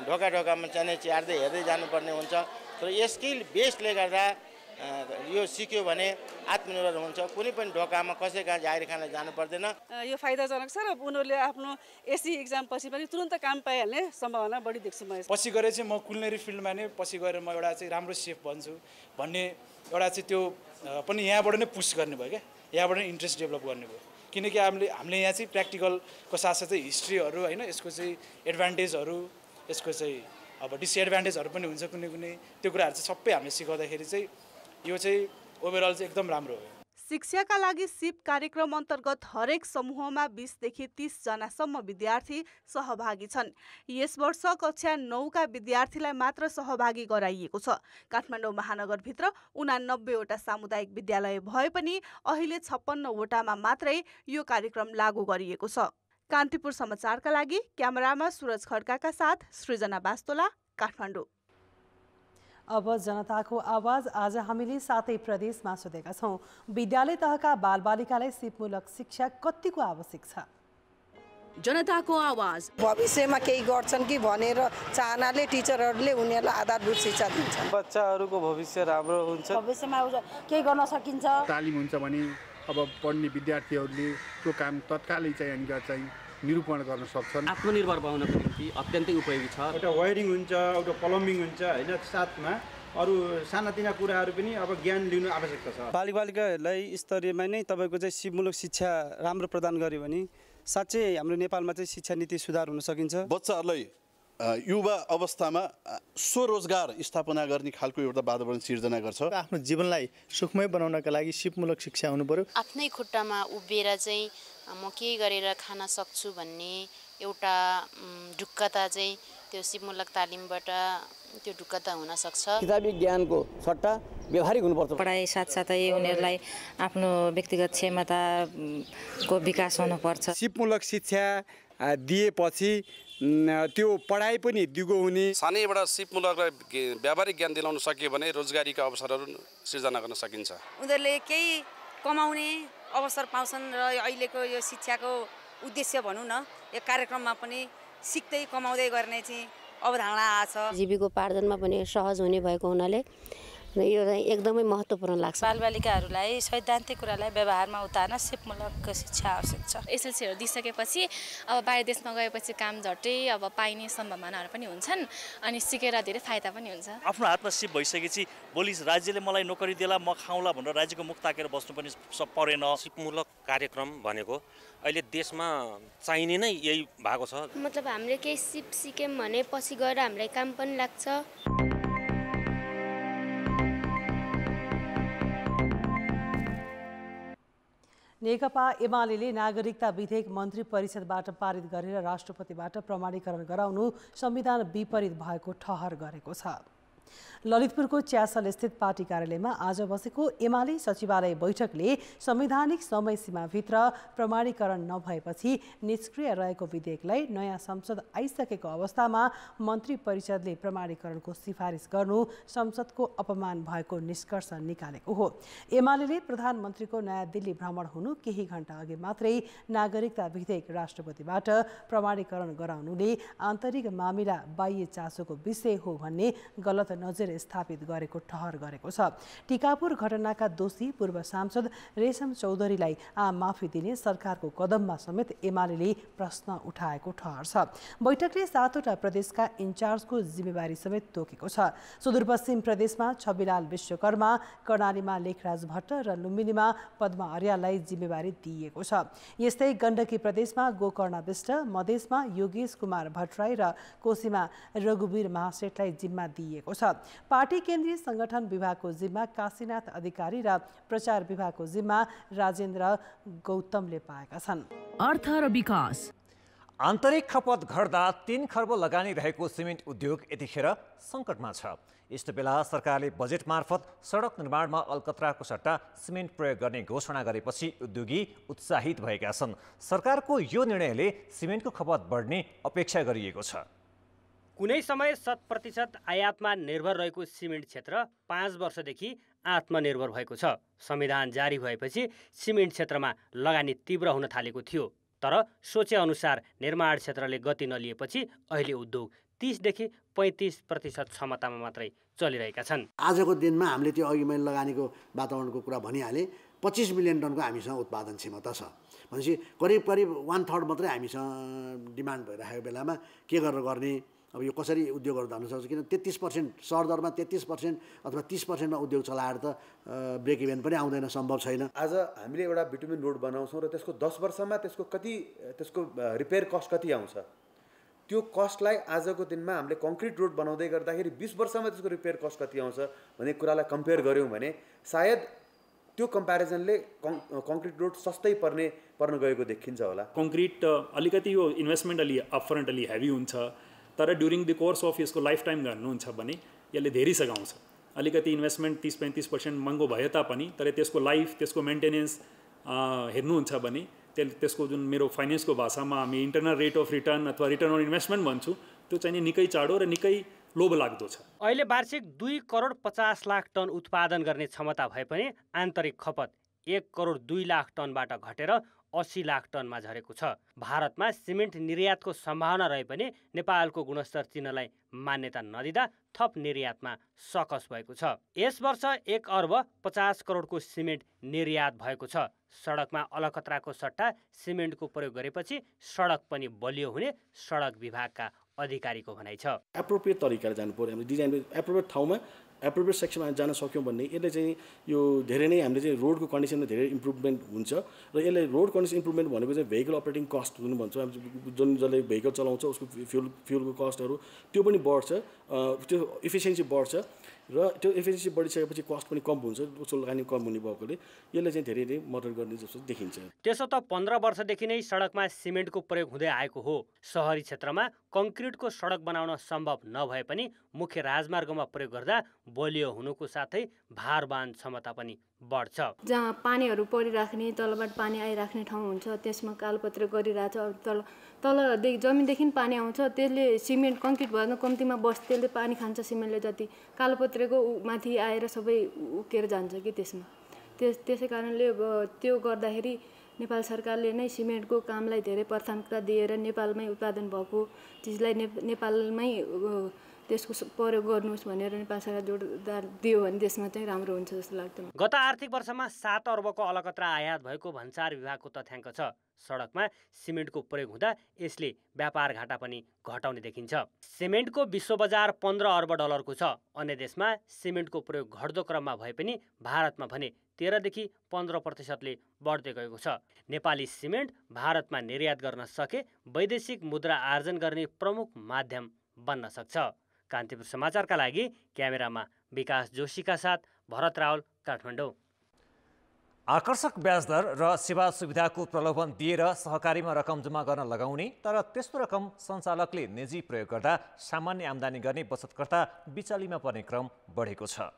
ढोका ढोकामा चाहिँ चियार्दै हेर्दै जानुपर्ने हुन्छ। तर यस स्किल बेसले गर्दा यो सिक्यो भने आत्मनिर्भर हुन्छ। कुनै पनि ढोकामा कसै कहाँ जारी खान जानु पर्दैन। यो फाइदाजनक छ र उनीहरूले आफ्नो एससी एक्जाम पछि पनि तुरन्त काम पाइहाल्ने सम्भावना बढी देख्छु म। पछि गएर चाहिँ म कुलिनरी फिल्डमा नै पछि गएर म एउटा चाहिँ राम्रो सेफ बन्छु भन्ने एउटा चाहिँ त्यो पनि यहाँबाट नै पुस गर्ने भयो क्या, यहाँबाट नै इन्ट्रेस्ट डेभलप गर्ने भयो। किनकि हामीले यहाँ चाहिँ प्र्याक्टिकलको साथसाथै हिस्ट्रीहरू होइन, यसको चाहिँ एडभान्टेजहरू, यसको चाहिँ अब डिसएडभान्टेजहरू पनि हुन्छ कुनै कुनै, त्यो कुराहरू चाहिँ सबै हामीले सिकाउँदाखेरि चाहिँ यो चाहिँ ओभरअल चाहिँ एकदम राम्रो हो। शिक्षाका लागि सिप कार्यक्रम अन्तर्गत हरेक समूहमा 20 देखि 30 जनासम्म विद्यार्थी सहभागी छन्। यस वर्ष कक्षा 9का विद्यार्थीलाई मात्र सहभागी गराइएको छ। काठमाडौँ महानगरभित्र 89वटा सामुदायिक विद्यालय भए पनि अहिले 56वटामा मात्रै यो कार्यक्रम लागू गरिएको छ। कान्तिपुर समाचारका लागि क्यामेरामा सुरज खड्काका साथ सृजना बास्तोला, काठमाडौँ। अब जनताको आवाज आज हामीले 7 प्रदेशमा सोधेका छौँ। विद्यालय तहका बालबालिकालाई सिपमूलक शिक्षा कतिको आवश्यक छ? जनताको आवाज। भविष्यमा केही गर्छन् कि भनेर चाहनाले टिचरहरूले उनीहरूलाई आधारभूत शिक्षा दिन्छन्। बच्चाहरूको भविष्य राम्रो हुन्छ, भविष्यमा केही गर्न सकिन्छ। तालिम हुन्छ भने अब पढ्ने विद्यार्थीहरूले त्यो काम तत्कालै चाहिँ निरूपण गर्न सक्छन्। आत्मनिर्भर बनाउनको निम्ति अत्यन्तै उपयोगी छ। एउटा वायरिङ हुन्छ, एउटा प्लम्बिङ हुन्छ हैन, साथमा अरू सानातिना कुराहरू पनि अब ज्ञान लिनु आवश्यकता छ। बालिकाहरूलाई स्तरीयमा नै तपाईँको चाहिँ सिपमूलक शिक्षा राम्रो प्रदान गर्यो भने साँच्चै हाम्रो नेपालमा चाहिँ शिक्षा नीति सुधार हुन सकिन्छ। बच्चाहरूलाई युवा अवस्थामा स्वरोजगार स्थापना गर्ने खालको एउटा वातावरण सिर्जना गर्छ। आफ्नो जीवनलाई सुखमय बनाउनका लागि सिपमूलक शिक्षा हुनु पर्यो। आफ्नै खुट्टामा उभिएर चाहिँ म के गरेर खान सक्छु भन्ने एउटा ढुक्कता चाहिँ त्यो सिपमूलक तालिमबाट त्यो ढुक्कता हुन सक्छ। किताबी ज्ञानको सट्टा व्यवहारिक हुनुपर्छ। पढाइ साथसाथै उनीहरूलाई आफ्नो व्यक्तिगत क्षमताको विकास हुनुपर्छ। सिपमूलक शिक्षा दिएपछि त्यो पढाइ पनि दिगो हुने। सानैबाट सिपमूलक व्यावहारिक ज्ञान दिलाउन सकियो भने रोजगारीका अवसरहरू सिर्जना गर्न सकिन्छ। उनीहरूले केही कमाउने अवसर पाउँछन् र अहिलेको यो शिक्षाको उद्देश्य भनौँ न, यो कार्यक्रममा पनि सिक्दै कमाउँदै गर्ने चाहिँ अवधारणा आछ। जीविकोपार्जनमा पनि सहज हुने भएको हुनाले यो एकदमै महत्त्वपूर्ण लाग्छ। बालबालिकाहरूलाई सैद्धान्तिक कुरालाई व्यवहारमा उतार्न सिपमूलक शिक्षा आवश्यक छ। एसएलसीहरू दिइसकेपछि अब बाहिर देशमा गएपछि काम झट्टै अब पाइने सम्भावनाहरू पनि हुन्छन् अनि सिकेर धेरै फाइदा पनि हुन्छ। आफ्नो हातमा सिप भइसकेपछि भोलि राज्यले मलाई नोकरी देला म खाउँला भनेर राज्यको मुख ताकेर बस्नु पनि परेन। सिपमूलक कार्यक्रम भनेको अहिले देशमा चाहिने नै यही भएको छ। मतलब हामीले केही सिप सिक्यौँ भने पछि गएर हामीलाई काम पनि लाग्छ। नेकपा एमाले नागरिकता विधेयक मन्त्री परिषदबाट पारित गरेर राष्ट्रपतिबाट प्रमाणीकरण गराउनु संविधान विपरीत भएको ठहर गरेको छ। ललितपुरको च्यासल स्थित पार्टी कार्यालयमा आज बसेको एमाले सचिवालय बैठकले संवैधानिक समयसीमाभित्र प्रमाणीकरण नभएपछि निष्क्रिय रहेको विधेयकलाई नयाँ संसद आइसकेको अवस्थामा मन्त्री परिषदले प्रमाणीकरणको सिफारिस गर्नु संसदको अपमान भएको निष्कर्ष निकालेको हो। एमाले प्रधानमन्त्रीको नयाँ दिल्ली भ्रमण हुनु केही घण्टा अघि मात्रै नागरिकता विधेयक राष्ट्रपतिबाट प्रमाणीकरण गराउनुले आन्तरिक मामिला बाह्य चासोको विषय हो भन्ने गलत नजर स्थापित गरेको ठहर गरेको छ। टिकापुर घटनाका दोषी पूर्व सांसद रेशम चौधरीलाई माफी दिने सरकारको कदममा समेत एमाले प्रश्न उठाएको ठहर छ। बैठकले 7वटा प्रदेशका इन्चार्जको जिम्मेवारी समेत तोकेको छ। सुदूरपश्चिम प्रदेशमा छविलाल विश्वकर्मा, कर्णालीमा लेखराज भट्ट र लुम्बिनीमा पद्मा अर्याललाई जिम्मेवारी दिइएको छ। यस्तै गण्डकी प्रदेशमा गोकर्ण विष्ट, मधेसमा योगेश कुमार भट्टराई र कोशीमा रघुवीर महासेठलाई जिम्मा दिइएको छ। पार्टी केन्द्रीय संगठन विभागको जिम्मा काशीनाथ अधिकारी र प्रचार विभागको जिम्मा राजेन्द्र गौतमले पाएका छन्। अर्थ र विकास। आन्तरिक खपत घट्दा 3 खर्ब लगानी रहेको सिमेन्ट उद्योग यतिखेर सङ्कटमा छ। यस्तो बेला सरकारले बजेट मार्फत सडक निर्माणमा अलकत्राको सट्टा सिमेन्ट प्रयोग गर्ने घोषणा गरेपछि उद्योगी उत्साहित भएका छन्। सरकारको यो निर्णयले सिमेन्टको खपत बढ्ने अपेक्षा गरिएको छ। कुनै समय 100% आयातमा निर्भर रहेको सिमेन्ट क्षेत्र 5 वर्षदेखि आत्मनिर्भर भएको छ। संविधान जारी भएपछि सिमेन्ट क्षेत्रमा लगानी तीव्र हुन थालेको थियो, तर सोचे अनुसार निर्माण क्षेत्रले गति नलिएपछि अहिले उद्योग 30 देखि 35% क्षमतामा मात्रै चलिरहेका छन्। आजको दिनमा हामीले त्यो अघि मैले लगानीको वातावरणको कुरा भनिहालेँ, 25 मिलियन टनको हामीसँग उत्पादन क्षमता छ भनेपछि करिब 1/3 मात्रै हामीसँग डिमान्ड भइरहेको बेलामा के गरेर गर्ने, अब यो कसरी उद्योगहरू धान्न सक्छ? किन 33% सहर दरमा 33% अथवा 30%मा उद्योग चलाएर त ब्रेक इभेन पनि आउँदैन, सम्भव छैन। आज हामीले एउटा बिटुमिन रोड बनाउँछौँ र त्यसको 10 वर्षमा त्यसको रिपेयर कस्ट कति आउँछ? त्यो कस्टलाई आजको दिनमा हामीले कङ्क्रिट रोड बनाउँदै गर्दाखेरि 20 वर्षमा त्यसको रिपेयर कस्ट कति आउँछ भन्ने कुरालाई कम्पेयर गऱ्यौँ भने सायद त्यो कम्पेरिजनले कङ्क्रिट रोड सस्तै पर्न गएको देखिन्छ होला। कङ्क्रिट अलिकति यो इन्भेस्टमेन्ट अलि अपफ्रन्ट अलि हेभी हुन्छ, तर ड्युरिङ द कोर्स अफ यसको लाइफ टाइम गर्नुहुन्छ भने यसले धेरै सघाउँछ। अलिकति इन्भेस्टमेन्ट 30-35% महँगो भए तापनि तर त्यसको लाइफ, त्यसको मेन्टेनेन्स हेर्नुहुन्छ भने त्यसको जुन मेरो फाइनेन्सको भाषामा हामी इन्टरनल रेट अफ रिटर्न अथवा रिटर्न अन इन्भेस्टमेन्ट भन्छु, त्यो चाहिँ निकै चाँडो र निकै लोभलाग्दो छ। अहिले वार्षिक 2 करोड 50 लाख टन उत्पादन गर्ने क्षमता भए पनि आन्तरिक खपत 1 करोड 2 लाख टनबाट घटेर 80 लाख टनमा झरेको छ। भारतमा सिमेन्ट निर्यातको सम्भावना रहे पनि नेपालको गुणस्तर चिन्हलाई मान्यता नदिँदा थप निर्यातमा सकस भएको छ। यस वर्ष 1 अर्ब 50 करोडको सिमेन्ट निर्यात भएको छ। सडकमा अलकत्राको सट्टा सिमेन्टको प्रयोग गरेपछि सडक पनि बलियो हुने सडक विभागका अधिकारीको भनाइ छ। एप्रोप्रिएट तरिकाले जानु पर्यो, हामीले डिजाइन एप्रोप्रिएट ठाउँमा एप्रोप्रिएट सेक्सनमा जान सक्यौँ भन्ने यसले चाहिँ यो धेरै नै हामीले चाहिँ रोडको कन्डिसनमा धेरै इम्प्रुभमेन्ट हुन्छ र यसले रोड कन्डिसन इम्प्रुभमेन्ट भनेको चाहिँ भेहिकल अपरेटिङ कस्ट जुन भन्छ, जसले भेहिकल चलाउँछ उसको फ्युलको कस्टहरू त्यो पनि बढ्छ, त्यो इफिसियन्सी बढ्छ र त्यो इफिसियन्सी बढिसकेपछि कस्ट पनि कम हुन्छ, उसको लगानी कम हुने भएकोले यसले चाहिँ धेरै नै मद्दत गर्ने जस्तो देखिन्छ। त्यसो त 15 वर्षदेखि नै सडकमा सिमेन्टको प्रयोग हुँदै आएको हो। सहरी क्षेत्रमा कङ्क्रिटको सडक बनाउन सम्भव नभए पनि मुख्य राजमार्गमा प्रयोग गर्दा बलियो हुनुको साथै भारवाहन क्षमता पनि बढ्छ। जहाँ पानीहरू परिराख्ने, तलबाट पानी आइराख्ने ठाउँ हुन्छ त्यसमा कालोपत्रे गरिरहेछ। तलदेखि जमिनदेखि पानी आउँछ, त्यसले सिमेन्ट कङ्क्रिट भएन कम्तीमा त्यसले पानी खान्छ सिमेन्टले जति, कालोपत्रेको माथि आएर सबै उकेर जान्छ कि त्यसमा। त्यसै कारणले त्यो गर्दाखेरि नेपाल सरकारले नै सिमेन्टको कामलाई धेरै प्राथमिकता दिएर नेपालमै उत्पादन भएको चिजलाई नेपालमै त्यसको प्रयोग गर्नुहोस् भनेर नेपाल सरकार जोडदार दियो भने देशमा चाहिँ राम्रो हुन्छ जस्तो लाग्छ। गत आर्थिक वर्षमा 7 अर्बको अलकत्रा आयात भएको भन्सार विभागको तथ्याङ्क छ। सडकमा सिमेन्टको प्रयोग हुँदा यसले व्यापार घाटा पनि घटाउने देखिन्छ। सिमेन्टको विश्व बजार 15 अर्ब डलरको छ। अन्य देशमा सिमेन्टको प्रयोग घट्दो क्रममा भए पनि भारतमा भने 13देखि 15% बढ्दै गएको छ। नेपाली सिमेन्ट भारतमा निर्यात गर्न सके वैदेशिक मुद्रा आर्जन गर्ने प्रमुख माध्यम बन्न सक्छ। कान्तिपुर समाचारका लागि क्यामेरामा विकास जोशीका साथ भरत रावल, काठमाडौँ। आकर्षक ब्याज दर र सेवा सुविधाको प्रलोभन दिएर सहकारीमा रकम जम्मा गर्न लगाउने तर त्यस्तो रकम सञ्चालकले निजी प्रयोग गर्दा सामान्य आम्दानी गर्ने बचतकर्ता बिचलीमा पर्ने क्रम बढेको छ।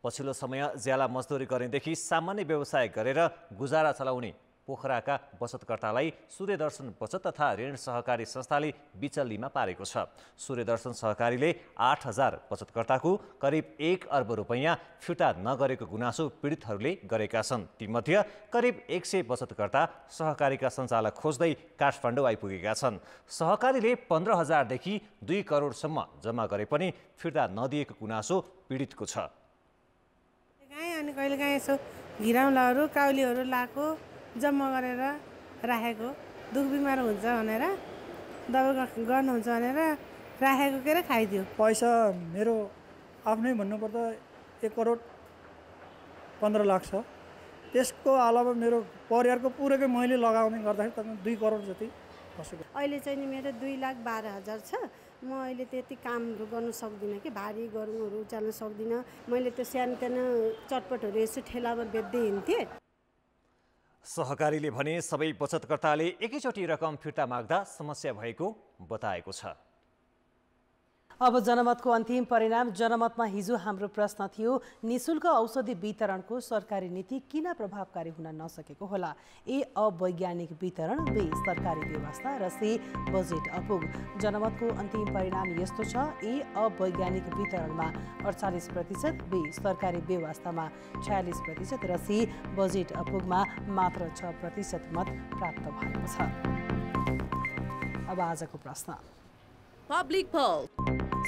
पछिल्लो समय ज्याला मजदुरी गर्नेदेखि सामान्य व्यवसाय गरेर गुजारा चलाउने पोखराका बचतकर्तालाई सूर्यदर्शन बचत तथा ऋण सहकारी संस्थाले बिचल्लीमा पारेको छ। सूर्यदर्शन सहकारीले 8000 बचतकर्ताको करिब 1 अर्ब रुपैयाँ फिर्ता नगरेको गुनासो पीडितहरूले गरेका छन्। तीमध्ये करिब 100 बचतकर्ता सहकारीका सञ्चालक खोज्दै काठमाडौँ आइपुगेका छन्। सहकारीले 15,000 देखि 2 करोडसम्म जम्मा गरे पनि फिर्ता नदिएको गुनासो पीडितको छ। अनि कहिलेकाहीँ यसो घिराउलाहरू काउलीहरू लाएको जम्मा गरेर राखेको, दुख बिमार हुन्छ भनेर दबाई गर्नुहुन्छ भनेर राखेको के अरे खाइदियो। पैसा मेरो आफ्नै भन्नुपर्दा 1 करोड 15 लाख छ। त्यसको अलावा मेरो परिवारको पुरैकै मैले लगाउने गर्दाखेरि तपाईँ 2 करोड जति बसेको। अहिले चाहिँ नि मेरो 2,12,000 छ। म अहिले त्यति कामहरू गर्नु सक्दिनँ कि भारी गरौँहरू उचाल्न सक्दिनँ। मैले त्यो सानोतिनो चटपटहरू यसो ठेलामा बेच्दै हिँड्थेँ। सहकारीले भने सबै बचतकर्ताले एकैचोटि रकम फिर्ता माग्दा समस्या भएको बताएको छ। अब जनमतको अन्तिम परिणाम। जनमतमा हिजो हाम्रो प्रश्न थियो, निःशुल्क औषधि वितरणको सरकारी नीति किन प्रभावकारी हुन नसकेको होला? ए, अवैज्ञानिक वितरण, बी, सरकारी व्यवस्था र सी, बजेट अपुग। जनमतको अन्तिम परिणाम यस्तो छ, ए, अवैज्ञानिक वितरणमा 48%, बी, सरकारी व्यवस्थामा 46% र सी, बजेट अपुगमा मात्र 6% मत प्राप्त भएको छ। अब आजको प्रश्न। पब्लिक पोल।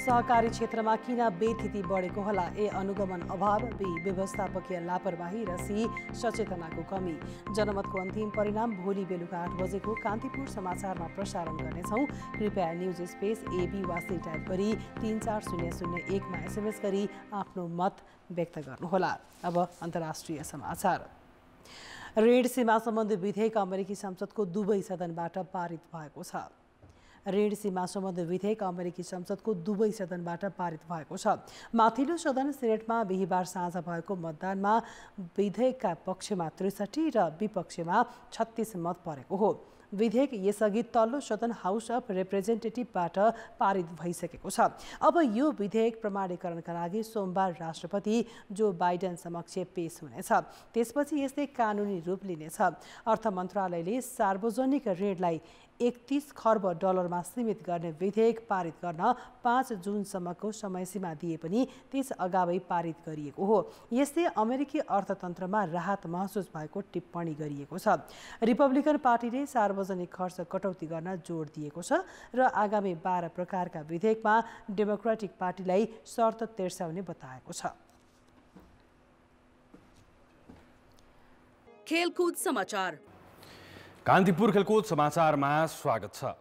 सहकारी क्षेत्रमा किन बेथिति बढेको होला? ए, अनुगमन अभाव, बी, व्यवस्थापकीय लापरवाही र सी, सचेतनाको कमी। जनमतको अन्तिम परिणाम भोलि बेलुका 8 बजेको कान्तिपुर समाचारमा प्रसारण गर्नेछौँ। कृपया न्युज स्पेस AB वा सी टाइप गरी 34001मा SMS गरी आफ्नो मत व्यक्त गर्नुहोला। अब अन्तर्राष्ट्रिय समाचार। ऋण सीमा सम्बन्धी विधेयक अमेरिकी संसदको दुवै सदनबाट पारित भएको छ। ऋण सीमा सम्बन्धी विधेयक अमेरिकी संसदको दुवै सदनबाट पारित भएको छ। माथिल्लो सदन सिनेटमा बिहिबार साँझ भएको मतदानमा विधेयकका पक्षमा 63 र विपक्षमा 36 मत परेको हो। विधेयक यसअघि तल्लो सदन हाउस अफ रिप्रेजेन्टेटिभबाट पारित भइसकेको छ। अब यो विधेयक प्रमाणीकरणका लागि सोमबार राष्ट्रपति जो बाइडेन समक्ष पेश हुनेछ। त्यसपछि यसले कानुनी रूप लिनेछ। अर्थ मन्त्रालयले सार्वजनिक ऋणलाई 31 खर्ब डलरमा सीमित गर्ने विधेयक पारित गर्न 5 जुनसम्मको समयसीमा दिए पनि त्यस अगावै पारित गरिएको हो। यसले अमेरिकी अर्थतन्त्रमा राहत महसुस भएको टिप्पणी गरिएको छ। रिपब्लिकन पार्टीले सार्वजनिक खर्च कटौती गर्न जोड दिएको छ र आगामी 12 प्रकारका विधेयकमा डेमोक्रेटिक पार्टीलाई शर्त तेर्स्याउने बताएको छ। खेलकुद समाचार। कान्तिपुर खेलकुद समाचारमा स्वागत छ।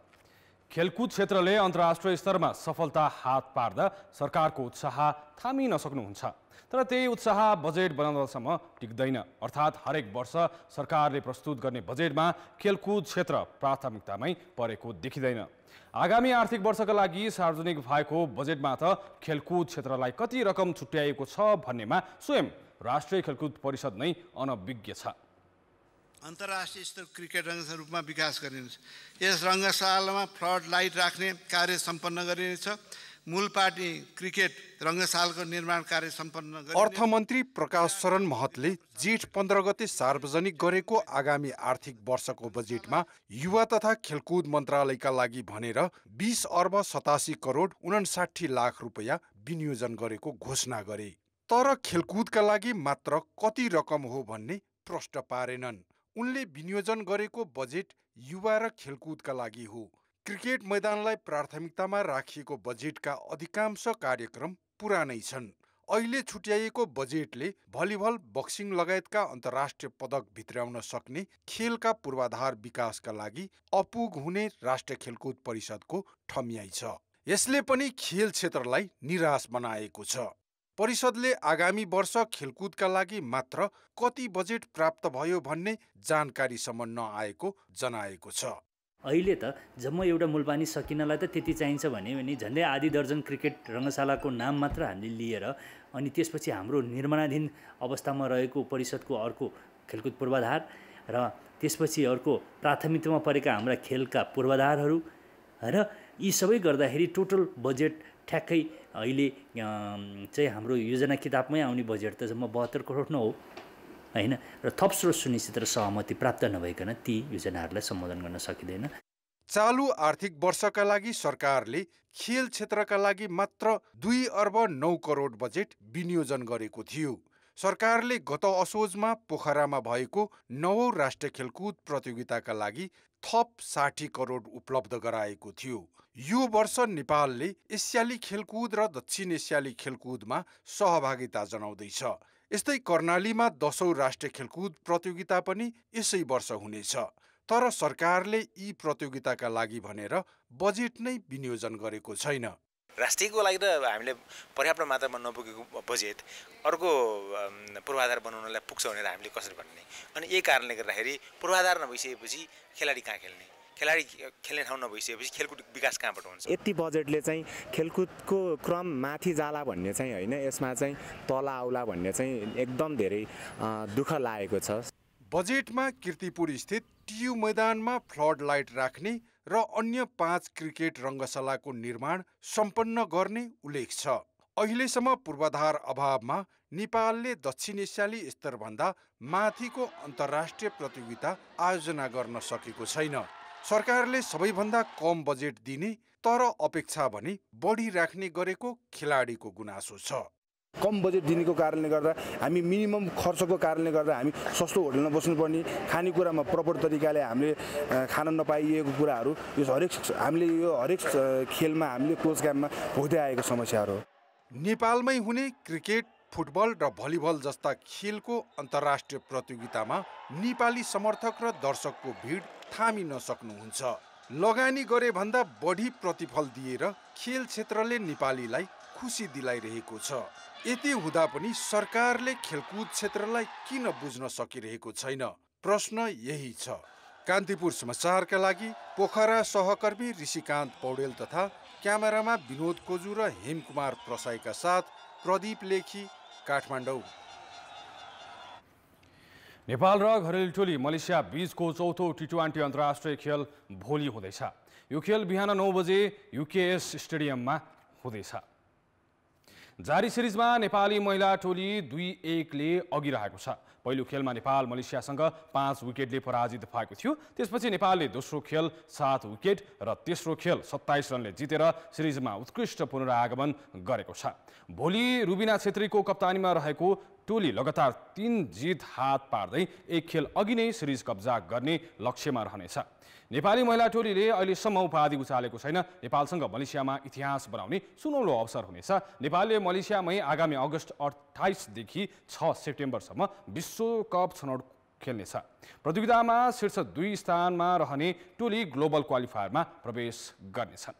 खेलकुद क्षेत्रले अन्तर्राष्ट्रिय स्तरमा सफलता हात पार्दा सरकारको उत्साह थामिन सक्नुहुन्छ, तर त्यही उत्साह बजेट बनाउँदासम्म टिक्दैन। अर्थात् हरेक वर्ष सरकारले प्रस्तुत गर्ने बजेटमा खेलकुद क्षेत्र प्राथमिकतामै परेको देखिँदैन। आगामी आर्थिक वर्षका लागि सार्वजनिक भएको बजेटमा त खेलकुद क्षेत्रलाई कति रकम छुट्याइएको छ भन्नेमा स्वयं राष्ट्रिय खेलकुद परिषद नै अनभिज्ञ छ। अन्तर्राष्ट्रिय स्तर क्रिकेट रङ्गशाला विकास गरिनेछ। यस रङ्गशालामा फ्लड लाइट राख्ने कार्य सम्पन्न गरिनेछ। मूल पार्टी क्रिकेट रङ्गशालाको निर्माण कार्य सम्पन्न गरिनेछ। अर्थमन्त्री प्रकाश शरण महतले जेठ 15 गते सार्वजनिक गरेको आगामी आर्थिक वर्षको बजेटमा युवा तथा खेलकुद मन्त्रालयका लागि भनेर 20 अर्ब 87 करोड 59 लाख रुपैयाँ विनियोजन गरेको घोषणा गरे। तर खेलकुदका लागि मात्र कति रकम हो भन्ने प्रश्न पारेनन्। उनले विनियोजन गरेको बजेट युवा र खेलकुदका लागि हो। क्रिकेट मैदानलाई प्राथमिकतामा राखिएको बजेटका अधिकांश कार्यक्रम पुरानै छन्। अहिले छुट्याइएको बजेटले भलिबल, बक्सिङ लगायतका अन्तर्राष्ट्रिय पदक भित्राउन सक्ने खेलका पूर्वाधार विकासका लागि अपुग हुने राष्ट्रिय खेलकुद परिषदको ठम्याइ छ। यसले पनि खेल क्षेत्रलाई निराश बनाएको छ। परिषदले आगामी वर्ष खेलकुदका लागि मात्र कति बजेट प्राप्त भयो भन्ने जानकारीसम्म नआएको जनाएको छ। अहिले त जम्मा एउटा मूलपानी सकिनलाई त त्यति चाहिन्छ भने झन्डै आधी दर्जन क्रिकेट रङ्गशालाको नाम मात्र हामीले लिएर अनि त्यसपछि हाम्रो निर्माणाधीन अवस्थामा रहेको परिषदको अर्को खेलकुद पूर्वाधार र त्यसपछि अर्को प्राथमिकतामा परेका हाम्रा खेलका पूर्वाधारहरू र यी सबै गर्दाखेरि टोटल बजेट ठ्याक्कै अहिले चाहिँ हाम्रो योजना किताबमै आउने बजेट त जम्मा 72 करोड न हो हैन। र थप स्रोत सुनिश्चित र सहमति प्राप्त नभइकन ती योजनाहरूलाई सम्बोधन गर्न सकिँदैन। चालु आर्थिक वर्षका लागि सरकारले खेल क्षेत्रका लागि मात्र 2 अर्ब 9 करोड बजेट विनियोजन गरेको थियो। सरकारले गत असोजमा पोखरामा भएको 9औं राष्ट्रिय खेलकुद प्रतियोगिताका लागि थप 60 करोड उपलब्ध गराएको थियो। यो वर्ष नेपालले एसियाली खेलकुद र दक्षिण एसियाली खेलकुदमा सहभागिता जनाउँदैछ। यस्तै कर्णालीमा 10औं राष्ट्रिय खेलकुद प्रतियोगिता पनि यसै वर्ष हुनेछ। तर सरकारले यी प्रतियोगिताका लागि भनेर बजेट नै विनियोजन गरेको छैन। राष्ट्रियको लागि त हामीले पर्याप्त मात्रामा नपुगेको बजेट अर्को पूर्वाधार बनाउनलाई पुग्छ भनेर हामीले कसरी भन्ने। अनि यही कारणले गर्दाखेरि पूर्वाधार नभइसकेपछि खेलाडी कहाँ खेल्ने, खेलाडी खेल्ने ठाउँ नभइसकेपछि खेलकुद विकास कहाँबाट हुन्छ। यति बजेटले चाहिँ खेलकुदको क्रम माथि जाला भन्ने चाहिँ होइन, यसमा चाहिँ तल आउला भन्ने चाहिँ एकदम धेरै दुःख लागेको छ। बजेटमा कीर्तिपुर स्थित टियु मैदानमा फ्लड लाइट राख्ने र अन्य 5 क्रिकेट रङ्गशालाको निर्माण सम्पन्न गर्ने उल्लेख छ। अहिलेसम्म पूर्वाधार अभावमा नेपालले दक्षिण एसियाली स्तरभन्दा माथिको अन्तर्राष्ट्रिय प्रतियोगिता आयोजना गर्न सकेको छैन। सरकारले सबैभन्दा कम बजेट दिने तर अपेक्षा भने बढी राख्ने गरेको खेलाडीको गुनासो छ। कम बजेट दिनेको कारणले गर्दा हामी मिनिमम खर्चको कारणले गर्दा हामी सस्तो होटलमा बस्नुपर्ने, खानेकुरामा प्रपर तरिकाले हामीले खान नपाइएको कुराहरू हामीले यो हरेक खेलमा हामीले क्लोज गेममा भोग्दै आएको समस्याहरू हो। नेपालमै हुने क्रिकेट, फुटबल र भलिबल जस्ता खेलको अन्तर्राष्ट्रिय प्रतियोगितामा नेपाली समर्थक र दर्शकको भिड थामिन सक्नुहुन्छ। लगानी गरे भन्दा बढी प्रतिफल दिएर खेल क्षेत्रले नेपालीलाई खुसी दिलाइरहेको छ। यति हुँदा पनि सरकारले खेलकुद क्षेत्रलाई किन बुझ्न सकिरहेको छैन? प्रश्न यही छ। कान्तिपुर समाचारका लागि पोखरा सहकर्मी ऋषिकान्त पौडेल तथा क्यामेरामा विनोद कोजु र हेमकुमार प्रसाईका साथ प्रदीप लेखी, काठमाडौँ। नेपाल र घरेलु टोली मलेसिया बीचको चौथो टी20 अन्तर्राष्ट्रिय खेल भोलि हुँदैछ। यो खेल बिहान 9 बजे युकेएस स्टेडियममा हुँदैछ। जारी सिरिजमा नेपाली महिला टोली 2-1ले अघि रहेको छ। पहिलो खेलमा नेपाल मलेसियासँग 5 विकेटले पराजित भएको थियो। त्यसपछि नेपालले दोस्रो खेल 7 विकेट र तेस्रो खेल 27 रनले जितेर सिरिजमा उत्कृष्ट पुनरागमन गरेको छ। भोलि रुबिना छेत्रीको कप्तानीमा रहेको टोली लगातार 3 जित हात पार्दै एक खेल अघि नै सिरिज कब्जा गर्ने लक्ष्यमा रहनेछ। नेपाली महिला टोलीले अहिलेसम्म उपाधि उचालेको छैन। नेपालसँग मलेसियामा इतिहास बनाउने सुनौलो अवसर हुनेछ। नेपालले मलेसियामै आगामी अगस्त 28 देखि 6 सेप्टेम्बरसम्म विश्वकप छनौट खेल्नेछ। प्रतियोगितामा शीर्ष 2 स्थानमा रहने टोली ग्लोबल क्वालिफायरमा प्रवेश गर्नेछन्।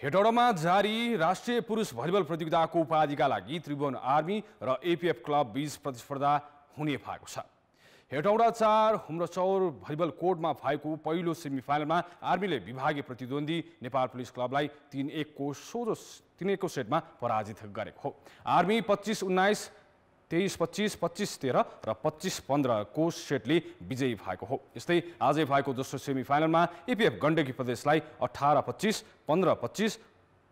हेटौडामा जारी राष्ट्रिय पुरुष भलिबल प्रतियोगिताको उपाधिका लागि त्रिभुवन आर्मी र एपीएफ क्लब बीच प्रतिस्पर्धा हुने भएको छ। हेटौडा 4 हुम्रचौर भलिबल कोर्टमा भएको पहिलो सेमिफाइनलमा आर्मीले विभागीय प्रतिद्वन्दी नेपाल पुलिस क्लबलाई 3-1 को सेटमा पराजित गरेको हो। आर्मी 25-19, 23-25, 25-13 र 25-15 को सेटले विजयी भएको हो। यस्तै आजै भएको दोस्रो सेमिफाइनलमा एपीएफ गण्डकी प्रदेशलाई 18-25, 15-25,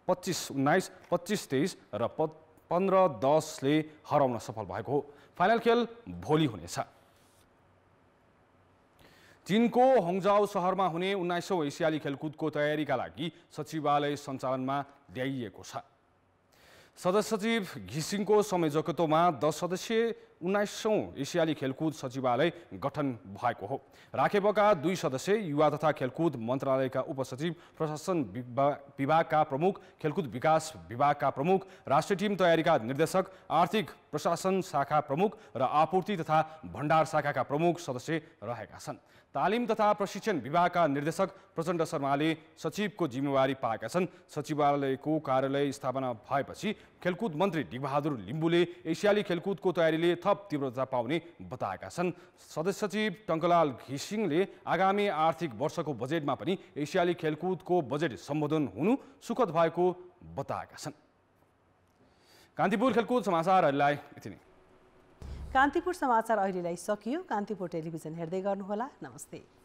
25-19, 25-23 र 15-10 ले हराउन सफल भएको हो। फाइनल खेल भोलि हुनेछ। चीनको होङजाओ शहरमा हुने 19औं एसियाली खेलकुदको तयारीका लागि सचिवालय सञ्चालनमा ल्याइएको छ। सदस्य सचिव घिसिङको संयोजकत्वमा 10 सदस्यीय 19औं एसियाली खेलकुद सचिवालय गठन भएको हो। राखेपका 2 सदस्य युवा तथा खेलकुद मन्त्रालयका उपसचिव, प्रशासन विभागका प्रमुख, खेलकुद विकास विभागका प्रमुख, राष्ट्रिय टिम तयारीका निर्देशक, आर्थिक प्रशासन शाखा प्रमुख र आपूर्ति तथा भण्डार शाखाका प्रमुख सदस्य रहेका छन्। तालिम तथा प्रशिक्षण विभागका निर्देशक प्रचण्ड शर्माले सचिवको जिम्मेवारी पाएका छन्। सचिवालयको कार्यालय स्थापना भएपछि खेलकुद मन्त्री डिकबहादुर लिम्बुले एसियाली खेलकुदको तयारीले थप तीव्रता पाउने बताएका छन्। सदस्य सचिव टङ्कलाल घिसिङले आगामी आर्थिक वर्षको बजेटमा पनि एसियाली खेलकुदको बजेट सम्बोधन हुनु सुखद भएको बताएका छन्। कान्तिपुर खेलकुद समाचारहरूलाई यति नै। कान्तिपुर समाचार अहिलेलाई सकियो। कान्तिपुर टेलिभिजन हेर्दै गर्नुहोला। नमस्ते।